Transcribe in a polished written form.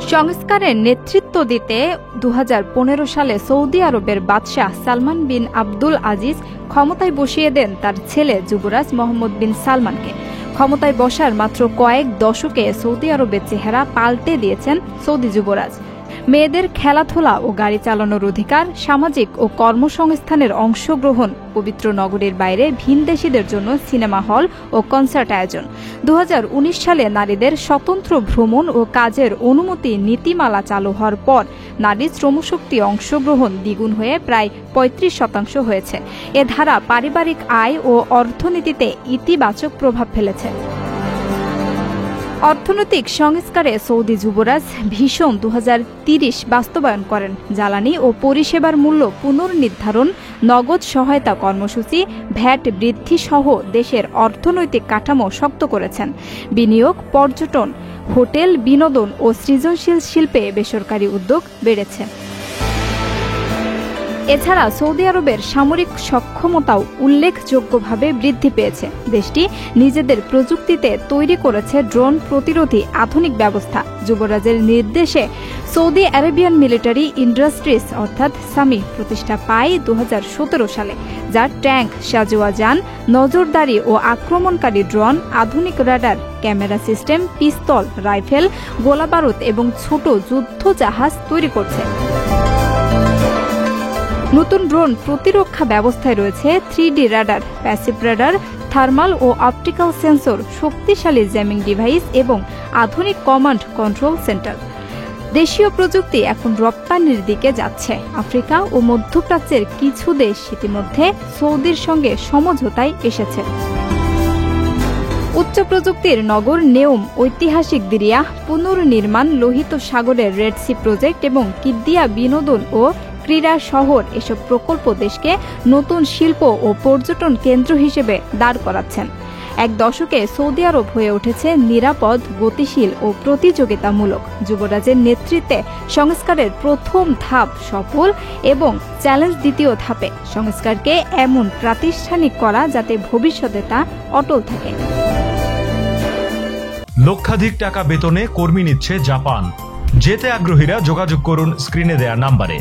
সংস্কারের নেতৃত্ব দিতে 2015 সালে সৌদি আরবের বাদশাহ সালমান বিন আব্দুল আজিজ ক্ষমতায় বসিয়ে দেন তার ছেলে যুবরাজ মোহাম্মদ বিন সালমানকে। ক্ষমতায় বসার মাত্র কয়েক দশকে সৌদি আরবের চেহারা পাল্টে দিয়েছেন সৌদি যুবরাজ। মেয়েদের খেলাধুলা ও গাড়ি চালানোর অধিকার, সামাজিক ও কর্মসংস্থানের অংশগ্রহণ, পবিত্র নগরীর বাইরে ভিনদেশীদের জন্য সিনেমা হল ও কনসার্ট আয়োজন। 2019 সালে নারীদের স্বতন্ত্র ভ্রমণ ও কাজের অনুমতি নীতিমালা চালু হওয়ার পর নারী শ্রমশক্তি অংশগ্রহণ দ্বিগুণ হয়ে প্রায় 35% হয়েছে। এ ধারা পারিবারিক আয় ও অর্থনীতিতে ইতিবাচক প্রভাব ফেলেছে। অর্থনৈতিক সংস্কারে সৌদি যুবরাজ ভিশন 2030 বাস্তবায়ন করেন। জ্বালানি ও পরিষেবার মূল্য পুনর্নির্ধারণ, নগদ সহায়তা কর্মসূচি, ভ্যাট বৃদ্ধি সহ দেশের অর্থনৈতিক কাঠামো শক্ত করেছেন। বিনিয়োগ, পর্যটন, হোটেল, বিনোদন ও সৃজনশীল শিল্পে বেসরকারি উদ্যোগ বেড়েছে। এছাড়া সৌদি আরবের সামরিক সক্ষমতাও উল্লেখযোগ্যভাবে বৃদ্ধি পেয়েছে। দেশটি নিজেদের প্রযুক্তিতে তৈরি করেছে ড্রোন প্রতিরোধী আধুনিক ব্যবস্থা। যুবরাজের নির্দেশে সৌদি আরবিয়ান মিলিটারি ইন্ডাস্ট্রিজ অর্থাৎ সামি প্রতিষ্ঠা পায় 2017 সালে, যার ট্যাঙ্ক, সাজোয়া যান, নজরদারি ও আক্রমণকারী ড্রোন, আধুনিক রাডার, ক্যামেরা সিস্টেম, পিস্তল, রাইফেল, গোলাবারুদ এবং ছোট যুদ্ধ জাহাজ তৈরি করছে। নতুন ড্রোন প্রতিরক্ষা ব্যবস্থায় রয়েছে 3D radar, passive radar, thermal ও অপটিক্যাল সেন্সর, শক্তিশালী জ্যামিং ডিভাইস এবং আধুনিক কমান্ড কন্ট্রোল সেন্টার। দেশীয় প্রযুক্তি এখন রপ্তানির দিকে যাচ্ছে। আফ্রিকা ও মধ্যপ্রাচ্যের কিছু দেশ ইতিমধ্যে সৌদির সঙ্গে সমঝোতায় এসেছে। উচ্চ প্রযুক্তির নগর নেওম, ঐতিহাসিক দিরিয়া পুনর্নির্মাণ, লোহিত সাগরের রেড সি প্রজেক্ট এবং কিদ্দিয়া বিনোদন ও ক্রীড়া শহর, এসব প্রকল্প দেশকে নতুন শিল্প ও পর্যটন কেন্দ্র হিসেবে দাঁড় করাচ্ছেন। এক দশকে সৌদি আরব হয়ে উঠেছে নিরাপদ, গতিশীল ও প্রতিযোগিতামূলক। যুবরাজের নেতৃত্বে সংস্কারের প্রথম ধাপ সফল এবং চ্যালেঞ্জ দ্বিতীয় ধাপে। সংস্কারকে এমন প্রাতিষ্ঠানিক করা যাতে ভবিষ্যতে তা অটল থাকে। লক্ষাধিক টাকা বেতনে কর্মী নিচ্ছে জাপান। যেতে আগ্রহীরা যোগাযোগ করুন স্ক্রিনে দেয়া নাম্বারে।